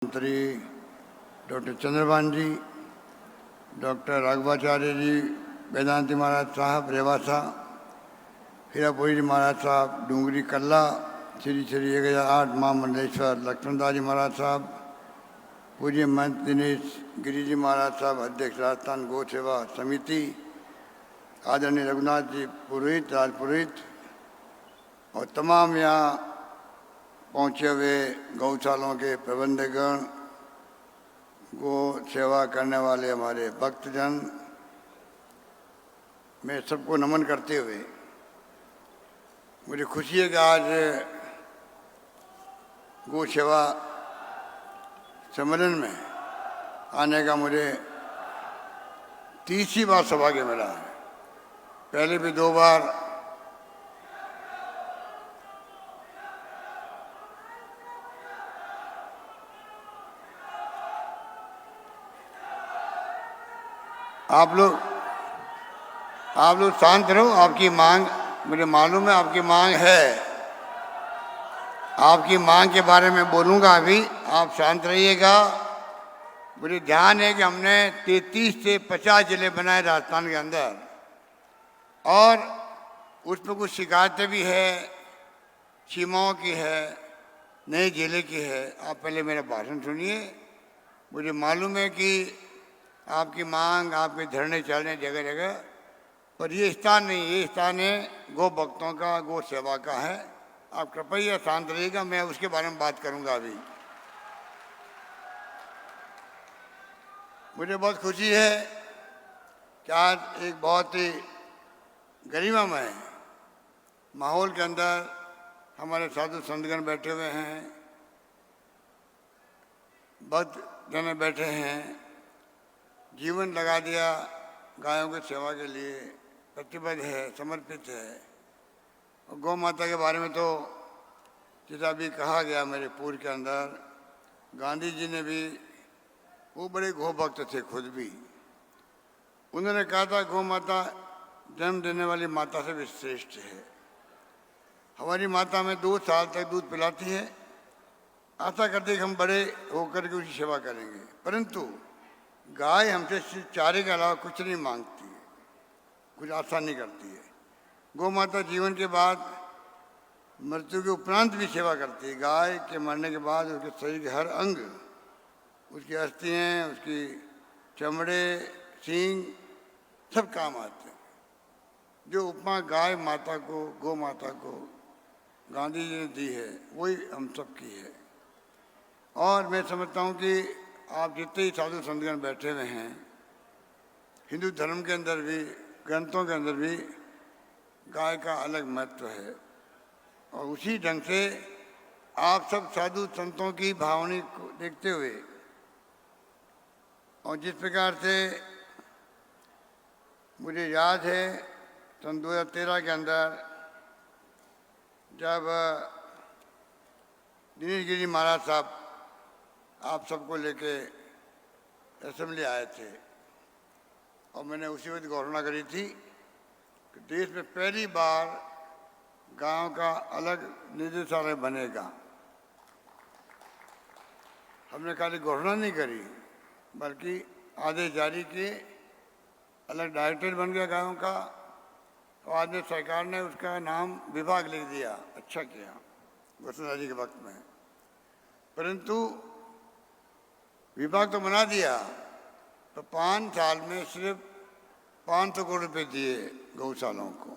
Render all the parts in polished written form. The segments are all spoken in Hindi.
मंत्री डॉक्टर चंद्रभान जी, डॉक्टर राघवाचार्य जी, वेदांति महाराज साहब रेवासा, हीरापुरी जी महाराज साहब डूंगरी कल्ला, श्री श्री 1008 महामंडलेश्वर लक्ष्मणदास जी महाराज साहब, पूज्य महंत दिनेश गिरी जी महाराज साहब अध्यक्ष राजस्थान गौ सेवा समिति, आदरणीय रघुनाथ जी पुरोहित राजपुरोहित और तमाम यहाँ पहुँचे हुए गौशालाओं के प्रबंधकगण, गौ सेवा करने वाले हमारे भक्तजन, मैं सबको नमन करते हुए मुझे खुशी है कि आज गौ सेवा सम्मेलन में आने का मुझे तीसरी बार सौभाग्य मिला है। पहले भी 2 बार आप लोग शांत रहो। आपकी मांग मुझे मालूम है, आपकी मांग है, आपकी मांग के बारे में बोलूँगा अभी, आप शांत रहिएगा। मुझे ध्यान है कि हमने 33 से 50 जिले बनाए राजस्थान के अंदर और उसमें कुछ शिकायतें भी है, सीमाओं की है, नए जिले की है। आप पहले मेरा भाषण सुनिए। मुझे मालूम है कि आपकी मांग, आपके धरने चल रहे जगह जगह, पर ये स्थान नहीं, ये स्थान है गौ भक्तों का, गौ सेवा का है। आप कृपया शांत रहिएगा, मैं उसके बारे में बात करूंगा अभी। मुझे बहुत खुशी है कि आज एक बहुत ही गरिमामय माहौल के अंदर हमारे साधु संतगण बैठे हुए हैं, भक्त जन बैठे हैं, जीवन लगा दिया गायों की सेवा के लिए, प्रतिबद्ध है, समर्पित है। और गौ माता के बारे में तो जैसा भी कहा गया मेरे पूर्व के अंदर, गांधी जी ने भी, वो बड़े गौ भक्त थे खुद भी, उन्होंने कहा था गौ माता जन्म देने वाली माता से भी श्रेष्ठ है। हमारी माता में 2 साल तक दूध पिलाती है, आशा करते कि हम बड़े होकर के उसकी सेवा करेंगे, परंतु गाय हमसे सिर्फ चारे के अलावा कुछ नहीं मांगती है, कुछ आशा नहीं करती है। गौ माता जीवन के बाद, मृत्यु के उपरांत भी सेवा करती है। गाय के मरने के बाद उसके शरीर के हर अंग, उसकी अस्थियाँ, उसकी चमड़े, सींग सब काम आते हैं। जो उपमा गाय माता को, गौ माता को गांधी जी ने दी है, वही हम सब की है। और मैं समझता हूँ कि आप जितने ही साधु संतगण बैठे हुए हैं, हिंदू धर्म के अंदर भी, ग्रंथों के अंदर भी गाय का अलग महत्व है। और उसी ढंग से आप सब साधु संतों की भावना को देखते हुए और जिस प्रकार से मुझे याद है सन 2013 के अंदर जब दिनेश गिरी महाराज साहब आप सबको लेके असेंबली आए थे और मैंने उसी वक्त घोषणा करी थी कि देश में पहली बार गांव का अलग निदेशालय बनेगा। हमने खाली घोषणा नहीं करी, बल्कि आदेश जारी किए, अलग डायरेक्टर बन गया गांव का, और आज में सरकार ने उसका नाम विभाग लिख दिया। अच्छा किया वसुंधरा जी के वक्त में, परंतु विभाग तो बना दिया, तो 5 साल में सिर्फ 500 करोड़ रुपए दिए गौशालाओं को,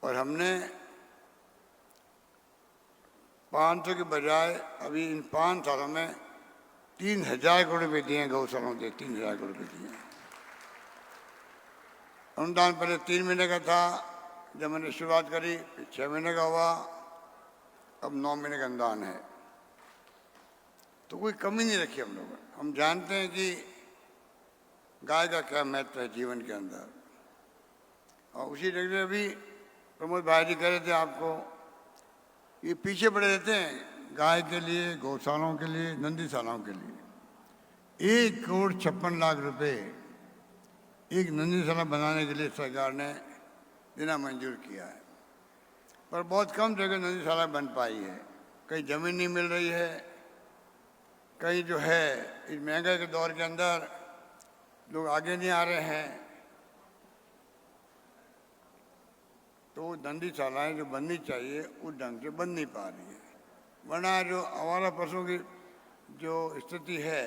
और हमने 500 के बजाय अभी इन 5 सालों में 3000 करोड़ रुपए दिए गौशालाओं के, 3000 करोड़ रुपए दिए। अनुदान पहले 3 महीने का था जब मैंने शुरुआत करी, फिर 6 महीने का हुआ, अब 9 महीने का अनुदान है। तो कोई कमी नहीं रखी हम लोगों ने। हम जानते हैं कि गाय का क्या महत्व है जीवन के अंदर। और उसी जगह से अभी प्रमोद भाई जी कह रहे थे आपको, ये पीछे पड़े रहते हैं गाय के लिए, गौशालाओं के लिए, नंदीशालाओं के लिए। 1,56,00,000 रुपए एक नंदीशाला बनाने के लिए सरकार ने देना मंजूर किया है, पर बहुत कम जगह नंदीशाला बन पाई है। कहीं जमीन नहीं मिल रही है, कई जो है इस महंगाई के दौर के अंदर लोग आगे नहीं आ रहे हैं, तो नंदीशालाएँ जो बननी चाहिए उस ढंग से बन नहीं पा रही है। वरना जो आवारा पशुओं की जो स्थिति है,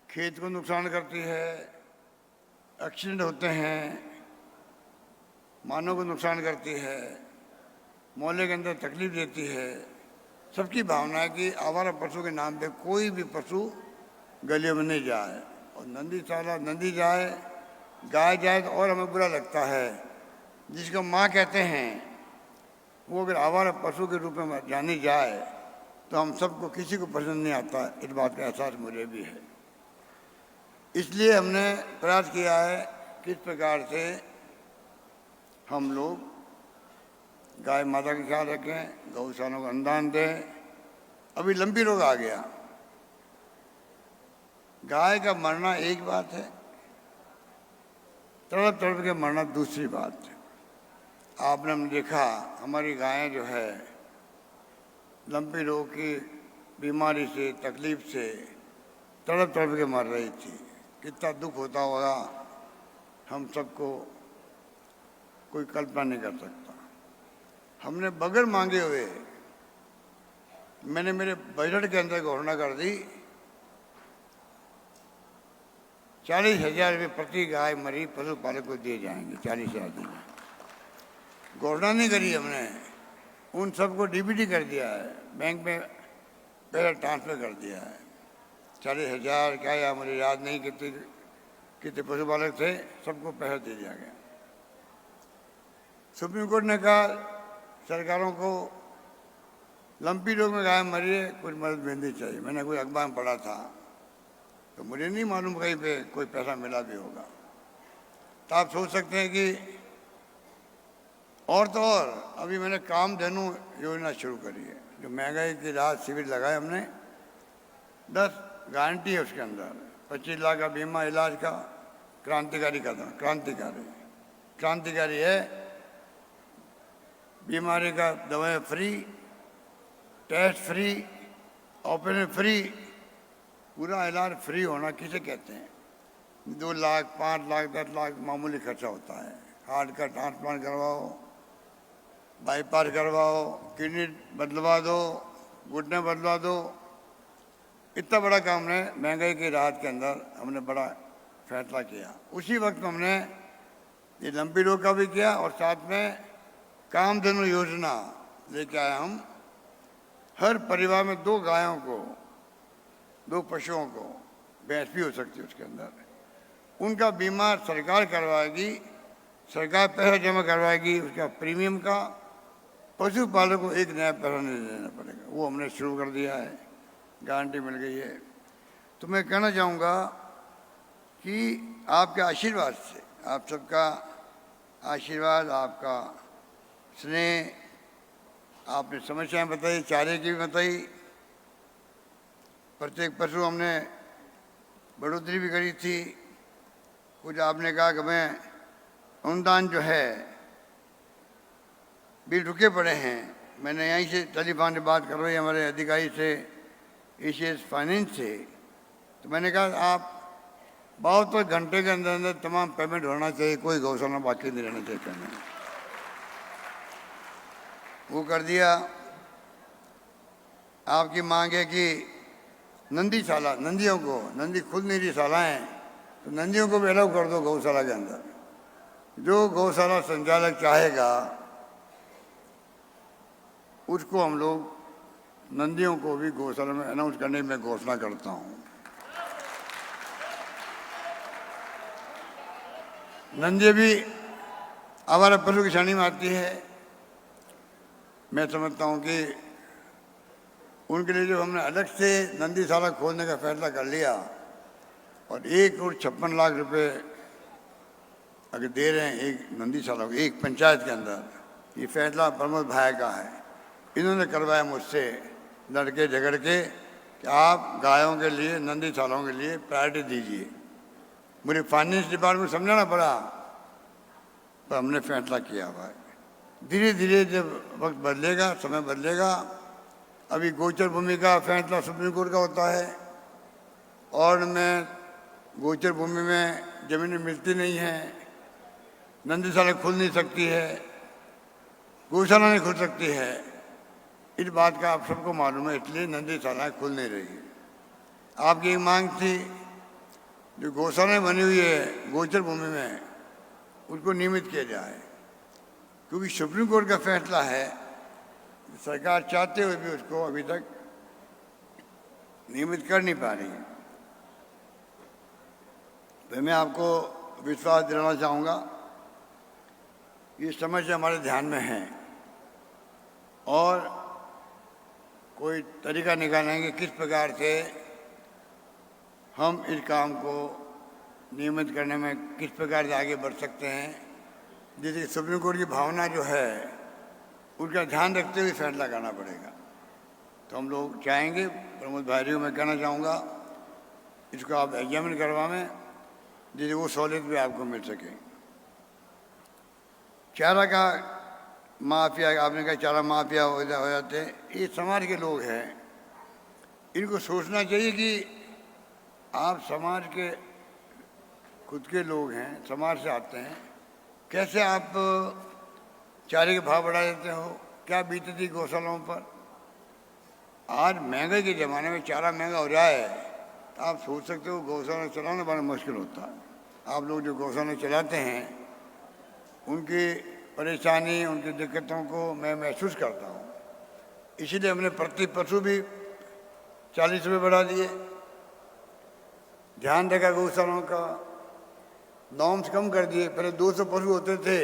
खेत को नुकसान करती है, एक्सीडेंट होते हैं, मानव को नुकसान करती है, मोहल्ले के अंदर तकलीफ देती है। सबकी भावना है कि आवारा पशु के नाम पे कोई भी पशु गलियों में नहीं जाए, और नंदीशाला नंदी जाए, गाय जाए तो और हमें बुरा लगता है। जिसको माँ कहते हैं वो अगर आवारा पशु के रूप में जानी जाए तो हम सबको किसी को पसंद नहीं आता। इस बात का एहसास मुझे भी है। इसलिए हमने प्रयास किया है किस प्रकार से हम लोग गाय माता का ख्याल रखें, गौशालाओं को अनुदान दें। अभी लंबी रोग आ गया। गाय का मरना एक बात है, तड़प तड़प के मरना दूसरी बात है। आपने देखा हमारी गायें जो है लंबी रोग की बीमारी से, तकलीफ से तड़प तड़प के मर रही थी। कितना दुख होता होगा हम सबको कोई कल्पना नहीं कर सकता। हमने बगैर मांगे हुए मैंने मेरे बजट के अंदर घोषणा कर दी 40,000 रुपये प्रति गाय मरी पशुपालक को दिए जाएंगे। 40,000 दिन घोषणा नहीं करी हमने, उन सबको डीबीटी कर दिया है, बैंक में पैसा ट्रांसफर कर दिया है। 40,000 क्या या मुझे याद नहीं कितने पशुपालक थे, सबको पैसा दे दिया गया। सुप्रीम कोर्ट ने कहा सरकारों को लंपी रोग में गाय मरी है, कुछ मदद मिलनी चाहिए। मैंने कोई अखबार में पढ़ा था, तो मुझे नहीं मालूम कहीं पे कोई पैसा मिला भी होगा। तो आप सोच सकते हैं कि और तो और अभी मैंने कामधेनु योजना शुरू करी है, जो महंगाई की राहत शिविर लगाए हमने। 10 गारंटी है उसके अंदर, 25 लाख का बीमा इलाज का। क्रांतिकारी कदम, क्रांतिकारी है। बीमारी का दवाएं free, test free, operation free, पूरा इलाज फ्री होना किसे कहते हैं? 2 लाख, 5 लाख, 10 लाख मामूली खर्चा होता है। हार्ट का ट्रांसप्लांट करवाओ, बाईपास करवाओ, किडनी बदलवा दो, घुटने बदलवा दो। इतना बड़ा काम ने महंगाई की राहत के अंदर हमने बड़ा फैसला किया। उसी वक्त हमने ये लंपी रोग का भी किया और साथ में कामधेनु योजना लेके आए हम। हर परिवार में 2 गायों को, 2 पशुओं को, भैंस भी हो सकती है उसके अंदर, उनका बीमा सरकार करवाएगी। सरकार पैसा जमा करवाएगी उसका प्रीमियम का। पशुपालक को एक नया पैसा नहीं देना पड़ेगा। वो हमने शुरू कर दिया है, गारंटी मिल गई है। तो मैं कहना चाहूँगा कि आपके आशीर्वाद से, आप सबका आशीर्वाद, आपका स्नेह, आपने समस्याएं बताई, चारे की भी बताई। प्रत्येक पशु हमने बढ़ोतरी भी करी थी। कुछ आपने कहा कि मैं अनुदान जो है भी रुके पड़े हैं। मैंने यहीं से टेलीफोन से बात करवाई हमारे अधिकारी से, एशियस फाइनेंस से। तो मैंने कहा आप 72 घंटे के अंदर अंदर तमाम पेमेंट होना चाहिए, कोई गौशाला बाकी नहीं रहना चाहिए पेमेंट। वो कर दिया। आपकी मांग है कि नंदीशाला, नंदियों को, नंदी खुद मेरी शालाएँ, तो नंदियों को भी अलाउ कर दो गौशाला के अंदर। जो गौशाला संचालक चाहेगा उसको हम लोग नंदियों को भी गौशाला में अनाउंस करने में घोषणा करता हूँ। नंदियाँ भी आवारा पशु की श्रेणी में आती है। मैं समझता हूँ कि उनके लिए जो हमने अलग से नंदीशाला खोलने का फैसला कर लिया और 1,56,00,000 रुपये अगर दे रहे हैं एक नंदीशाला को, एक पंचायत के अंदर, ये फैसला प्रमोद भाई का है। इन्होंने करवाया मुझसे लड़के झगड़ के कि आप गायों के लिए, नंदीशालाओं के लिए प्रायोरिटी दीजिए। मुझे फाइनेंस डिपार्टमेंट समझाना पड़ा, पर हमने फैसला किया हुआ है। धीरे धीरे जब वक्त बदलेगा, समय बदलेगा। अभी गोचर भूमि का फैसला सुप्रीम कोर्ट का होता है, और में गोचर भूमि में जमीनें मिलती नहीं हैं, नंदीशाला खुल नहीं सकती है, गौशाला नहीं खुल सकती है। इस बात का आप सबको मालूम है, इसलिए नंदीशालाएँ खुल नहीं रही है। आपकी एक मांग थी जो गौशालाएँ बनी हुई है गोचर भूमि में, उसको नियमित किया जाए, क्योंकि सुप्रीम कोर्ट का फैसला है, सरकार चाहते हुए भी उसको अभी तक नियमित कर नहीं पा रही है। तो मैं आपको विश्वास दिलाना चाहूँगा, ये समस्या हमारे ध्यान में है और कोई तरीका निकालेंगे किस प्रकार से हम इस काम को नियमित करने में किस प्रकार से आगे बढ़ सकते हैं, जिससे सुप्रीम कोर्ट की भावना जो है उसका ध्यान रखते हुए फैसला करना पड़ेगा। तो हम लोग चाहेंगे, प्रमोद भाई को मैं कहना चाहूँगा, इसको आप एग्जामिन करवाएं जिससे वो सहूलियत भी आपको मिल सके। चारा का माफिया, आपने कहा चारा माफिया हो जाते हैं, ये समाज के लोग हैं, इनको सोचना चाहिए कि आप समाज के खुद के लोग हैं, समाज से आते हैं, कैसे आप चारे के भाव बढ़ा देते हो? क्या बीती थी गौशालाओं पर? आज महंगाई के ज़माने में चारा महंगा हो रहा है, तो आप सोच सकते हो गौशाला चलाना बड़ा मुश्किल होता है। आप लोग जो गौशाला चलाते हैं उनकी परेशानी, उनकी दिक्कतों को मैं महसूस करता हूँ, इसीलिए हमने प्रति पशु भी 40 रुपये बढ़ा दिए। ध्यान रखा गौशालाओं का, नॉर्म्स कम कर दिए। पहले 200 पशु होते थे,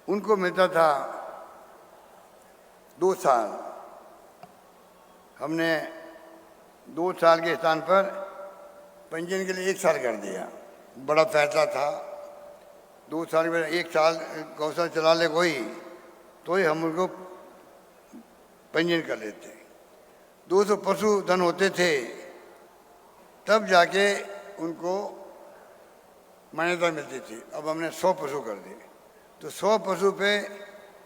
उनको मिलता था 2 साल, हमने 2 साल के स्थान पर पंजीयन के लिए 1 साल कर दिया। बड़ा फैसला था। 2 साल के बाद 1 साल गौशाला चला ले कोई, तो ही हम उनको पंजीयन कर लेते। 200 पशु धन होते थे, तब जाके उनको मान्यता मिलती थी। अब हमने 100 पशु कर दिए, तो 100 पशु पे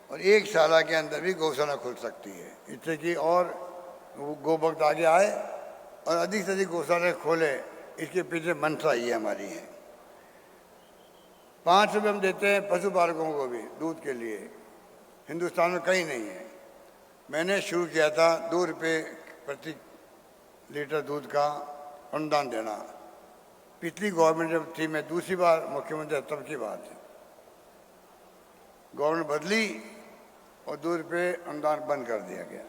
और 1 साल के अंदर भी गौशाला खुल सकती है, इससे कि और गोभक्त आगे आए और अधिक से अधिक गौशाला खोले। इसके पीछे मंशा ये हमारी है। 5 रुपये हम देते हैं पशुपालकों को भी दूध के लिए, हिंदुस्तान में कहीं नहीं है। मैंने शुरू किया था 2 रुपये प्रति लीटर दूध का अनुदान देना। पिछली गवर्नमेंट जब थी, मैं दूसरी बार मुख्यमंत्री तब की बात है, गवर्नमेंट बदली और 2 रुपये अनुदान बंद कर दिया गया।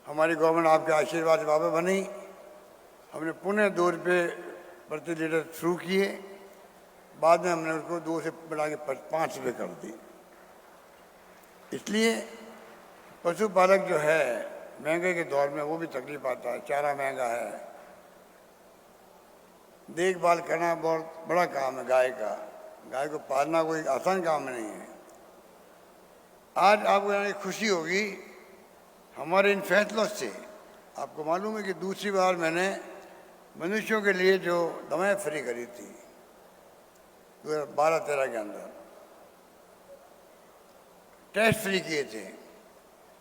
हमारी गवर्नमेंट आपके आशीर्वाद से वापस बनी, हमने पुनः 2 रुपये प्रति लीटर शुरू किए। बाद में हमने उसको 2 से बढ़ा के 5 रुपये कर दी। इसलिए पशुपालक जो है महंगाई के दौर में वो भी तकलीफ आता है। चारा महंगा है, देखभाल करना बहुत बड़ा काम है गाय का। गाय को पालना कोई आसान काम नहीं है। आज आपको यहाँ खुशी होगी हमारे इन फैसलों से। आपको मालूम है कि दूसरी बार मैंने मनुष्यों के लिए जो दवाएं फ्री करी थी 2012-13 के अंदर, टेस्ट फ्री किए थे,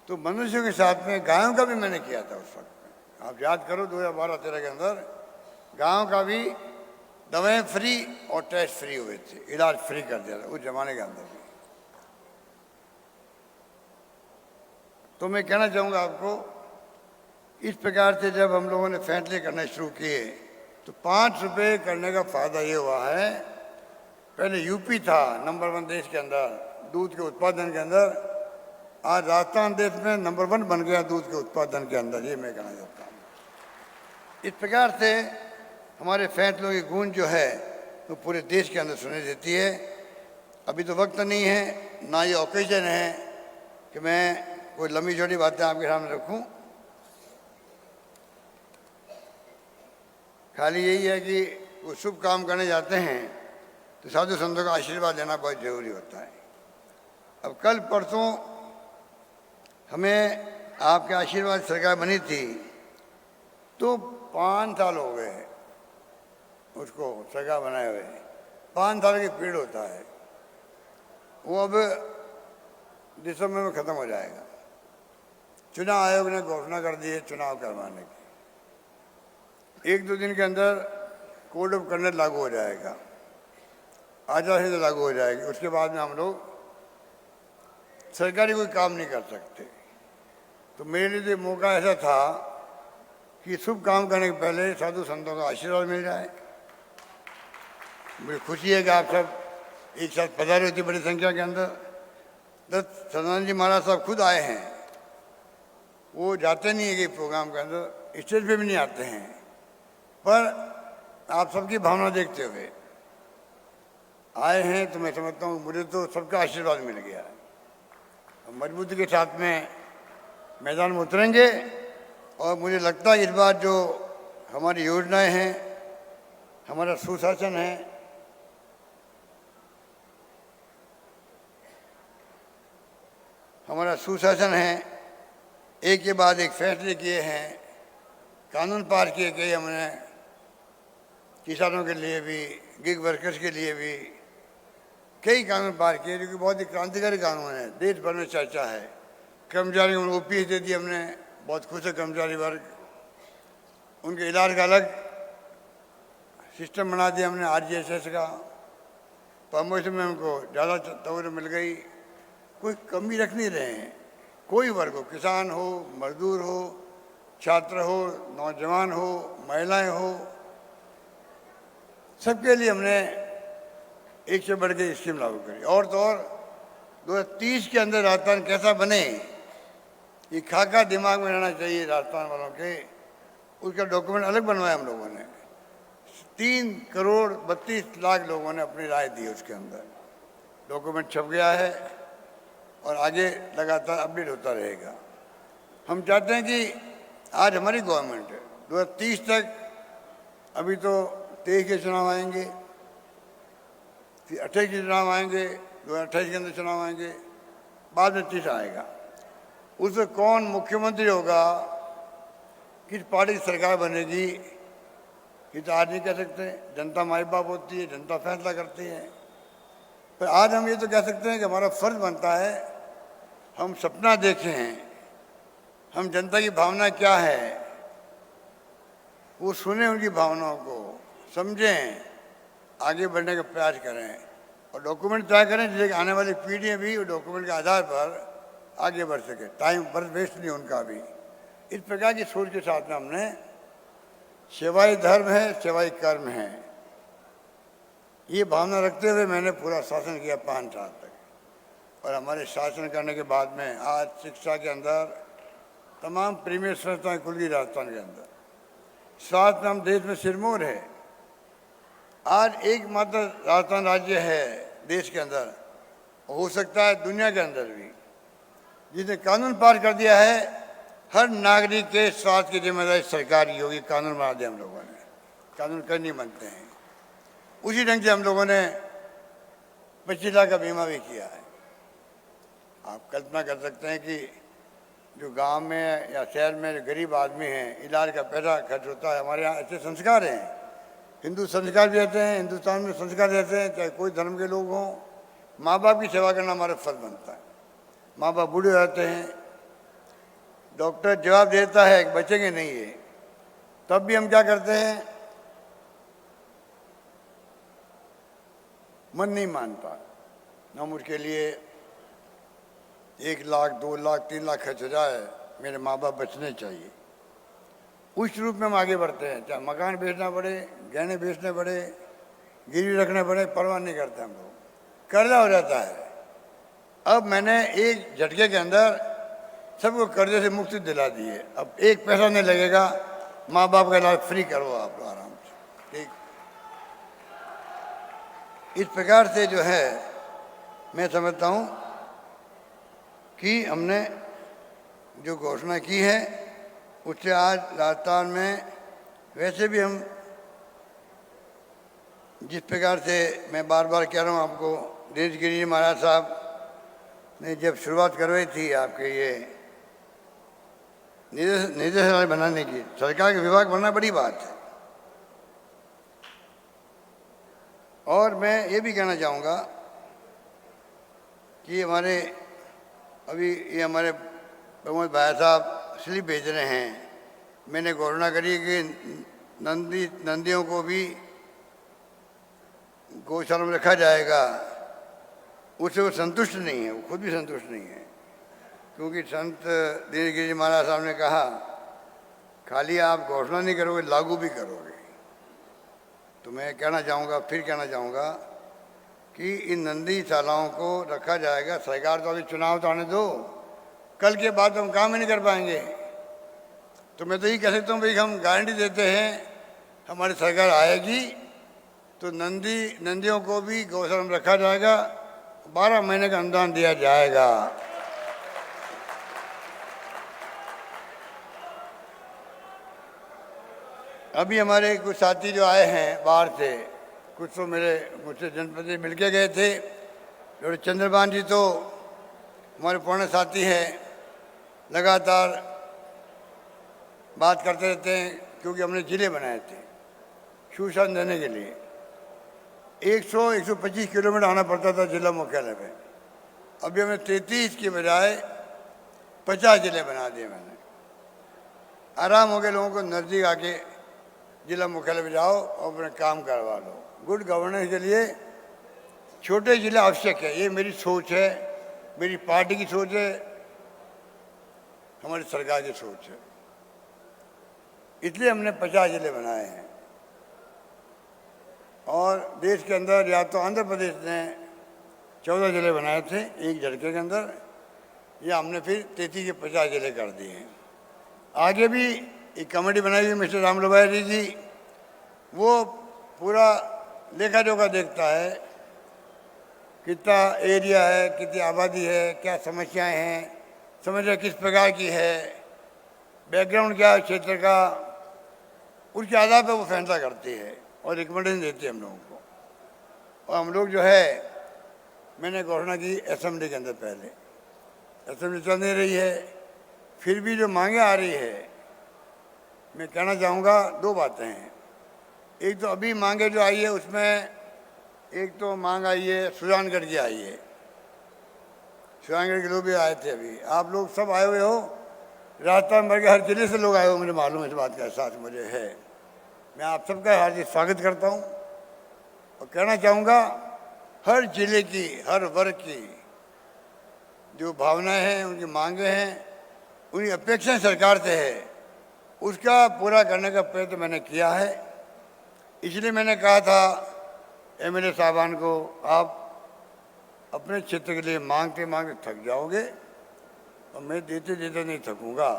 तो मनुष्यों के साथ में गायों का भी मैंने किया था उस वक्त। आप याद करो 2012-13 के अंदर गायों का भी दवाएं फ्री और टेस्ट फ्री हुए थे, इलाज फ्री कर दिया था उस जमाने के अंदर भी। तो मैं कहना चाहूँगा आपको, इस प्रकार से जब हम लोगों ने फैसले करने शुरू किए तो 5 रुपये करने का फ़ायदा ये हुआ है, पहले यूपी था नंबर 1 देश के अंदर दूध के उत्पादन के अंदर, आज राजस्थान देश में नंबर 1 बन गया दूध के उत्पादन के अंदर। ये मैं कहना चाहता हूँ। इस प्रकार से हमारे फैसलों की गूंज जो है वो पूरे देश के अंदर सुनाई देती है। अभी तो वक्त नहीं है, ना ये ओकेजन है कि मैं कोई लंबी छोटी बातें आपके सामने रखूं। खाली यही है कि वो शुभ काम करने जाते हैं तो साधु संतों का आशीर्वाद लेना बहुत जरूरी होता है। अब कल परसों हमें आपके आशीर्वाद सरकार बनी थी, तो 5 साल हो गए उसको सरकार बनाए हुए। 5 साल की पीरियड होता है, वो अब दिसंबर में ख़त्म हो जाएगा। चुनाव आयोग ने घोषणा कर दी है चुनाव करवाने की। एक दो दिन के अंदर कोड ऑफ कंडक्ट लागू हो जाएगा, आचार संहिता लागू हो जाएगी। उसके बाद में हम लोग सरकारी कोई काम नहीं कर सकते। तो मेरे लिए तो मौका ऐसा था कि शुभ काम करने के पहले साधु संतों का आशीर्वाद मिल जाए। मुझे खुशी है कि आप सब एक साथ पधारे होती बड़ी संख्या के अंदर। दत्त सदानंद जी महाराज साहब खुद आए हैं, वो जाते नहीं है कि प्रोग्राम के अंदर, स्टेज पे भी नहीं आते हैं, पर आप सबकी भावना देखते हुए आए हैं। तो मैं समझता हूँ मुझे तो सबका आशीर्वाद मिल गया है। मजबूती के साथ में मैदान में उतरेंगे और मुझे लगता है इस बार जो हमारी योजनाएं हैं, हमारा सुशासन है, एक के बाद एक फैसले किए हैं, कानून पास किए गए हमने, किसानों के लिए भी, गिग वर्कर्स के लिए भी कई कानून पास किए जो कि बहुत ही क्रांतिकारी कानून है। देश भर में चर्चा है। कर्मचारियों को ओपीएस दे दी हमने, बहुत खुश है कर्मचारी वर्ग। उनके इलाज का अलग सिस्टम बना दिया हमने, आरजीएसएस का। प्रमोशन में उनको ज़्यादा तवज्जो मिल गई। कोई कमी रख नहीं रहे हैं, कोई वर्ग हो, किसान हो, मजदूर हो, छात्र हो, नौजवान हो, महिलाएं हो, सबके लिए हमने एक से बढ़ के स्कीम लागू करी। और तो और 2030 के अंदर राजस्थान कैसा बने, ये खाका दिमाग में रहना चाहिए राजस्थान वालों के। उसका डॉक्यूमेंट अलग बनवाया हम लोगों ने। 3,32,00,000 लोगों ने अपनी राय दी, उसके अंदर डॉक्यूमेंट छप गया है और आगे लगातार अपडेट होता रहेगा। हम चाहते हैं कि आज हमारी गवर्नमेंट है, 2030 तक, अभी तो 23 के चुनाव आएंगे, फिर 28 के चुनाव आएंगे, 2028 के अंदर चुनाव आएंगे, बाद में 30 आएगा। उसमें कौन मुख्यमंत्री होगा, किस पार्टी की सरकार बनेगी, ये तो आज नहीं कह सकते। जनता माई बाप होती है, जनता फैसला करती है। पर आज हम ये तो कह सकते हैं कि हमारा फर्ज बनता है, हम सपना देखें हैं, हम जनता की भावना क्या है वो सुने, उनकी भावनाओं को समझें, आगे बढ़ने का प्रयास करें और डॉक्यूमेंट तैयार करें जिससे कि आने वाली पीढ़ियाँ भी उस डॉक्यूमेंट के आधार पर आगे बढ़ सके। टाइम पर वेस्ट नहीं उनका भी। इस प्रकार की सोच के साथ में हमने सेवाई धर्म है, सेवाई कर्म है, ये भावना रखते हुए मैंने पूरा शासन किया 5 साल तक। और हमारे शासन करने के बाद में आज शिक्षा के अंदर तमाम प्रीमियर संस्थाएं खुल गई राजस्थान के अंदर। साथ में हम देश में सिरमौर है। आज एकमात्र राजस्थान राज्य है देश के अंदर, हो सकता है दुनिया के अंदर भी, जिसने कानून पास कर दिया है हर नागरिक के स्वास्थ्य की जिम्मेदारी सरकार की होगी। कानून बना दिया हम लोगों ने, कानून कर नहीं बनते हैं। उसी ढंग से हम लोगों ने 25 लाख का बीमा भी किया है। आप कल्पना कर सकते हैं कि जो गांव में या शहर में जो गरीब आदमी हैं, इलाज का पैसा खर्च होता है। हमारे यहाँ ऐसे संस्कार हैं, हिंदू संस्कार भी रहते हैं, हिंदुस्तान में संस्कार रहते हैं, चाहे कोई धर्म के लोग हों। माँ बाप की सेवा करना हमारा फर्ज बनता है। माँ बाप बूढ़े हो जाते हैं, डॉक्टर जवाब देता है कि बचेंगे नहीं ये, तब भी हम क्या करते हैं, मन नहीं मानता। हम उसके लिए 1 लाख, 2 लाख, 3 लाख खर्च हो जाए, मेरे माँ बाप बचने चाहिए। उस रूप में हम आगे बढ़ते हैं। चाहे मकान बेचना पड़े, गहने बेचने पड़े, गिरवी रखने पड़े, परवाह नहीं करते हम लोग। कर्जा हो जाता है। अब मैंने एक झटके के अंदर सबको कर्जे से मुक्ति दिला दी है। अब 1 पैसा नहीं लगेगा, माँ बाप का इलाज फ्री करो आप आराम से। ठीक, इस प्रकार से जो है मैं समझता हूँ कि हमने जो घोषणा की है उससे आज राजस्थान में, वैसे भी हम जिस प्रकार से, मैं बार बार कह रहा हूँ आपको, दिनेश गिरी जी महाराज साहब ने जब शुरुआत करवाई थी आपके ये निदेशालय बनाने की, सरकार के विभाग बनना बड़ी बात है। और मैं ये भी कहना चाहूँगा कि हमारे अभी ये हमारे प्रमोद भाई साहब स्लिप भेज रहे हैं। मैंने घोषणा करी कि नंदियों को भी गौशाला में रखा जाएगा, उससे वो संतुष्ट नहीं है, वो खुद भी संतुष्ट नहीं है। क्योंकि संत दीनगिरी जी महाराज साहब ने कहा, खाली आप घोषणा नहीं करोगे, लागू भी करोगे। तो मैं कहना चाहूँगा, फिर कहना चाहूँगा कि इन नंदीशालाओं को रखा जाएगा। सरकार तो अभी चुनाव तो आने दो, कल के बाद हम काम ही नहीं कर पाएंगे। तो मैं तो यही कह सकता हूँ भाई, हम गारंटी देते हैं हमारी सरकार आएगी तो नंदियों को भी गौशाला में रखा जाएगा, 12 महीने का अनुदान दिया जाएगा। अभी हमारे कुछ साथी जो आए हैं बाहर से, कुछ तो मुझसे जनप्रतिनिधि मिलके गए थे। और चंद्रभान जी तो हमारे पुराने साथी हैं, लगातार बात करते रहते हैं, क्योंकि हमने जिले बनाए थे सुशासन देने के लिए। 100-125 किलोमीटर आना पड़ता था जिला मुख्यालय पे। अभी हमने 33 के बजाय 50 जिले बना दिए। मैंने आराम हो गया, लोगों को नज़दीक आके जिला मुख्यालय में जाओ और अपने काम करवा लो। गुड गवर्नेंस के लिए छोटे जिले आवश्यक है, ये मेरी सोच है, मेरी पार्टी की सोच है, हमारी सरकार की सोच है। इसलिए हमने 50 जिले बनाए हैं। और देश के अंदर या तो आंध्र प्रदेश ने 14 जिले बनाए थे एक झटके के अंदर, या हमने फिर 33 के 50 जिले कर दिए हैं। आगे भी एक कमेटी बनाई हुई मिस्टर राम लोबारी जी, वो पूरा लेखा जोखा देखता है, कितना एरिया है, कितनी आबादी है, क्या समस्याएं हैं, समस्या किस प्रकार की है, बैकग्राउंड क्या है क्षेत्र का, उसके आधार पर वो फैसला करती है और रिकमेंडेशन देती है हम लोगों को। और हम लोग जो है, मैंने घोषणा की असेंबली के अंदर, पहले असेंबली चल नहीं रही है, फिर भी जो मांगे आ रही है, मैं कहना चाहूँगा 2 बातें हैं। एक तो अभी मांगे जो आई है उसमें एक तो मांग आई है सुजानगढ़ की आई है। सुजानगढ़ के लोग भी आए थे, अभी आप लोग सब आए हुए हो, राजस्थान भर के हर जिले से लोग आए हो, मुझे मालूम है, इस बात का एहसास मुझे है। मैं आप सबका हार्दिक स्वागत करता हूँ और कहना चाहूँगा हर जिले की, हर वर्ग की जो भावनाएं हैं, उनकी मांगे हैं, उनकी अपेक्षाएं सरकार से है, उसका पूरा करने का प्रयत्न मैंने किया है। इसलिए मैंने कहा था एमएलए साहबान को, आप अपने क्षेत्र के लिए मांगते मांगते थक जाओगे और मैं देते देते नहीं थकूंगा,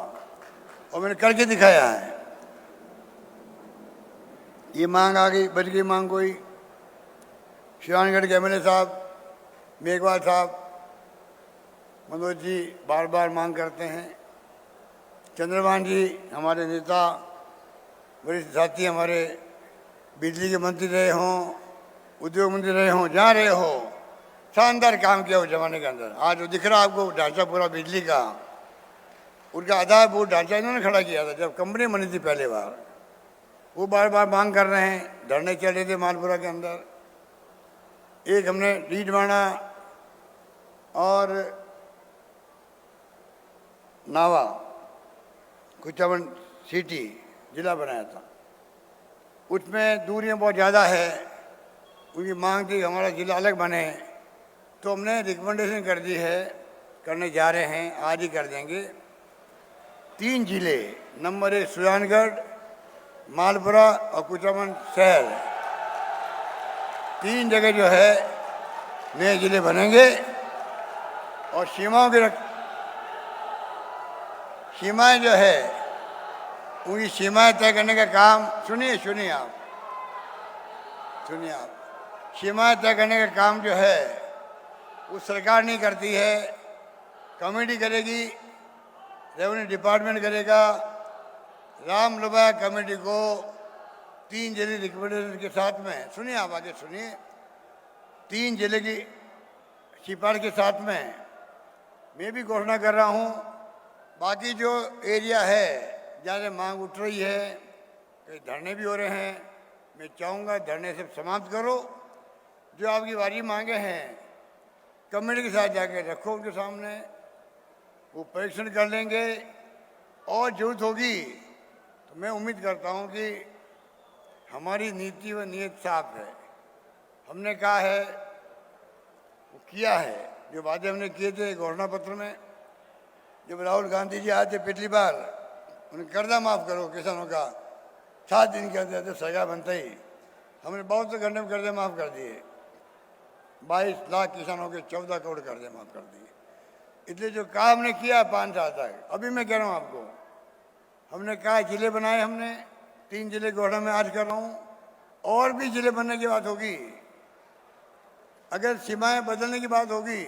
और मैंने करके दिखाया है। ये मांग आ गई, बच गई मांग कोई। शिवानगढ़ के एमएलए साहब मेघवाल साहब, मनोज जी बार बार मांग करते हैं। चंद्रभान जी हमारे नेता, वरिष्ठ साथी, हमारे बिजली के मंत्री रहे हों, उद्योग मंत्री रहे हों, जहाँ रहे हो, शानदार काम किया उस जमाने के अंदर। आज वो दिख रहा आपको ढांचा पूरा बिजली का, उनका आधारभूत ढांचा इन्होंने खड़ा किया था जब कंपनी बनी थी पहले बार। वो बार बार मांग कर रहे हैं, धरने चल रहे थे मालपुरा के अंदर। एक हमने डीडवाना और नावा कुचावन सिटी जिला बनाया था, उसमें दूरियां बहुत ज़्यादा है, उनकी मांग थी हमारा जिला अलग बने। तो हमने रिकमेंडेशन कर दी है, करने जा रहे हैं, आज ही कर देंगे। 3 जिले, नंबर 1 सुजानगढ़, मालपुरा और कुचामन शहर, 3 जगह जो है नए जिले बनेंगे। और सीमाएं जो है, उनकी सीमाएं तय करने का काम, सुनिए आप, सीमाएं तय करने का काम जो है वो सरकार नहीं करती है, कमेटी करेगी, रेवेन्यू डिपार्टमेंट करेगा। राम लोबाया कमेटी को 3 जिले रिकमेंडेशन के साथ में, सुनिए आप आगे सुनिए, 3 जिले की सिफारिश के साथ में मैं भी घोषणा कर रहा हूँ। बाकी जो एरिया है जहाँ से मांग उठ रही है, कई धरने भी हो रहे हैं, मैं चाहूँगा धरने से समाप्त करो। जो आपकी वारी मांगे हैं कमेटी के साथ जाकर रखो उनके सामने, वो परीक्षण कर लेंगे। और जरूरत होगी तो मैं उम्मीद करता हूँ कि हमारी नीति व नीयत साफ है। हमने कहा है, वो किया है, जो वादे हमने किए थे घोषणा पत्र में। जब राहुल गांधी जी आए थे पिछली बार, उन्हें कर्जा माफ करो किसानों का, 7 दिन के अंदर सरकार बनते ही हमने बहुत से घंटे में कर्जे माफ कर दिए। 22 लाख किसानों के 14 करोड़ कर्जे माफ कर दिए। इसलिए जो काम हमने किया 5 साल तक, अभी मैं कह रहा हूँ आपको, हमने कहा जिले बनाए, हमने 3 जिले घोषणा में आज कर रहा हूँ, और भी जिले बनने की बात होगी। अगर सीमाएं बदलने की बात होगी,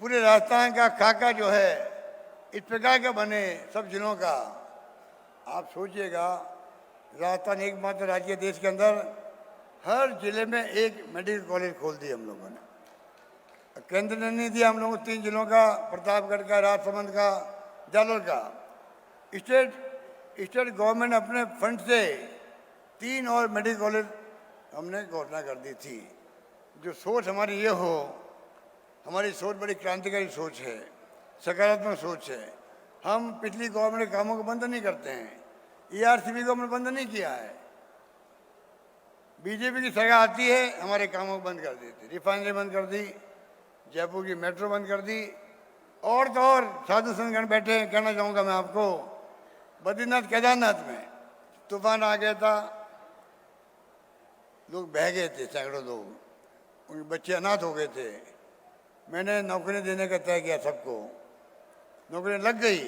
पूरे राजस्थान का खाका जो है इस प्रकार का बने सब जिलों का। आप सोचिएगा, राजस्थान एकमात्र राज्य देश के अंदर हर जिले में एक मेडिकल कॉलेज खोल दिया हम लोगों ने। केंद्र ने नहीं दिया हम लोगों को 3 जिलों का, प्रतापगढ़ का, राजसमंद का, जालोर का। स्टेट गवर्नमेंट अपने फंड से 3 और मेडिकल कॉलेज हमने घोषणा कर दी थी। जो सोच हमारी ये हो, हमारी सोच बड़ी क्रांतिकारी सोच है, सकारात्मक सोच है। हम पिछली गवर्नमेंट के कामों को बंद नहीं करते हैं। ERCB को हमने बंद नहीं किया है। बीजेपी की सरकार आती है, हमारे कामों को बंद कर देती। रिफाइनरी बंद कर दी, जयपुर की मेट्रो बंद कर दी, और तो और साधु संतगण बैठे हैं। कहना चाहूँगा मैं आपको, बद्रीनाथ केदारनाथ में तूफान आ गया था, लोग बह गए थे, सैकड़ों लोग, उनके बच्चे अनाथ हो गए थे। मैंने नौकरी देने का तय किया सबको, नौकरी लग गई।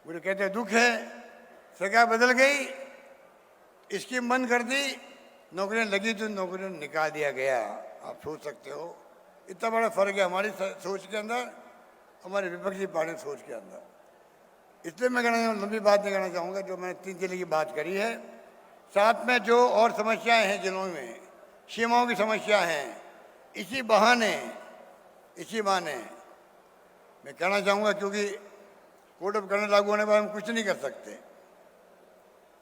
मुझे कहते दुख है, सरकार बदल गई, स्कीम बंद कर दी, नौकरियां लगी तो नौकरियां निकाल दिया गया। आप सोच सकते हो इतना बड़ा फर्क है हमारी सोच के अंदर, हमारी विपक्षी पार्टी सोच के अंदर। इसलिए मैं लंबी बात नहीं करना चाहूँगा। जो मैंने 3 जिले की बात करी है, साथ में जो और समस्याएं हैं जिलों में, सीमाओं की समस्या हैं, इसी बहाने मैं कहना चाहूँगा, क्योंकि कोड ऑफ कंडक्ट लागू होने पर हम कुछ नहीं कर सकते।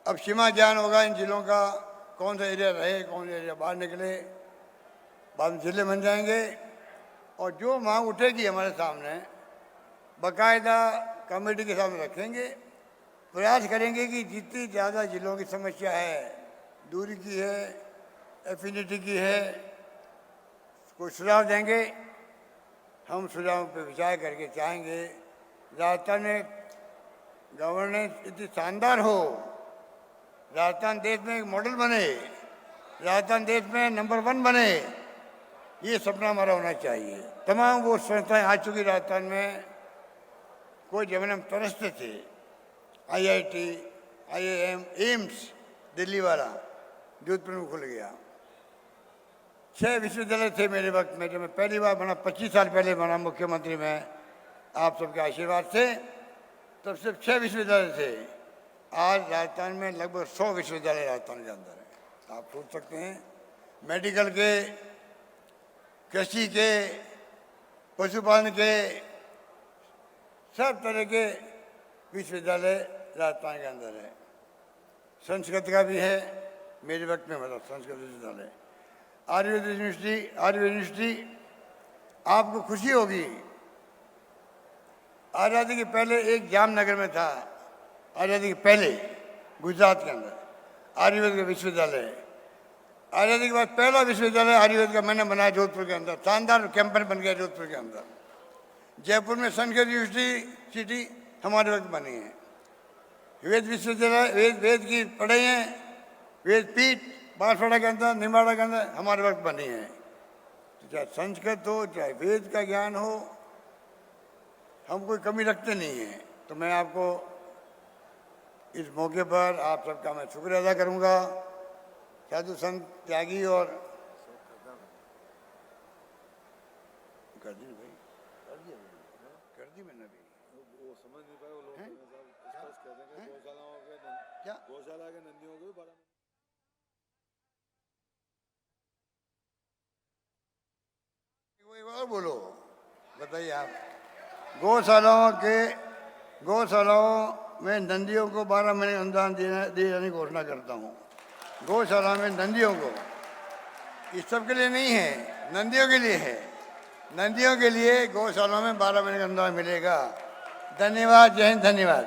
अब सीमा ज्ञान होगा इन जिलों का, कौन सा एरिया रहे, कौन सा एरिया बाहर निकले, बाद में जिले बन जाएंगे। और जो मांग उठेगी हमारे सामने, बाकायदा कमेटी के सामने रखेंगे, प्रयास करेंगे कि जितनी ज़्यादा जिलों की समस्या है, दूरी की है, एफिनिटी की है, कोई सुझाव देंगे। हम सुझावों पर विचार करके चाहेंगे राजस्थान में गवर्नेंस इतनी शानदार हो, राजस्थान देश में एक मॉडल बने, राजस्थान देश में नंबर 1 बने। ये सपना हमारा होना चाहिए। तमाम वो संस्थाएं आ चुकी राजस्थान में, कोई जब हम तरसते थे। IIT, IIM, एम्स दिल्ली वाला जोधपुर में खुल गया। 6 विश्वविद्यालय थे मेरे वक्त में, जब मैं पहली बार बना, 25 साल पहले बना मुख्यमंत्री में, आप सबके आशीर्वाद से। तब सिर्फ 6 विश्वविद्यालय थे। आज राजस्थान में लगभग 100 विश्वविद्यालय राजस्थान के अंदर है। आप सोच सकते हैं, मेडिकल के, कृषि के, पशुपालन के, सब तरह के विश्वविद्यालय राजस्थान के अंदर है। संस्कृत का भी है मेरे वक्त में, मतलब संस्कृत विश्वविद्यालय। आयुर्वेद यूनिवर्सिटी, आपको खुशी होगी, आज़ादी के पहले एक जामनगर में था, आज़ादी के पहले गुजरात के अंदर आयुर्वेद का विश्वविद्यालय। आज़ादी के बाद पहला विश्वविद्यालय आयुर्वेद का मैंने बनाया जोधपुर के अंदर, शानदार कैंपस बन गया जोधपुर के अंदर। जयपुर में संस्कृत यूनिवर्सिटी हमारे वक्त बनी है। वेद विश्वविद्यालय, वेद की पढ़ाई हैं, वेद पीठ बांसवाड़ा के अंदर, निमाड़ा के अंदर हमारे वक्त बनी है। तो चाहे संस्कृत हो, चाहे वेद का ज्ञान हो, हम कोई कमी रखते नहीं हैं। तो मैं आपको इस मौके पर आप सबका मैं शुक्रिया अदा करूंगा। साधु संत त्यागी और कर दी भाई, कर दी मैंने अभी। वो समझ नहीं पाए वो लोग, क्या गौशाला के नंदियों को भी बड़ा और बोलो, बताइए आप। गौशालाओं में नंदियों को 12 महीने अनुदान दिए जाने की घोषणा करता हूँ। गौशाला में नंदियों को, इस सब के लिए नहीं है, नंदियों के लिए है। नंदियों के लिए गौशाला में 12 महीने का अनुदान मिलेगा। धन्यवाद, जय हिंद, धन्यवाद।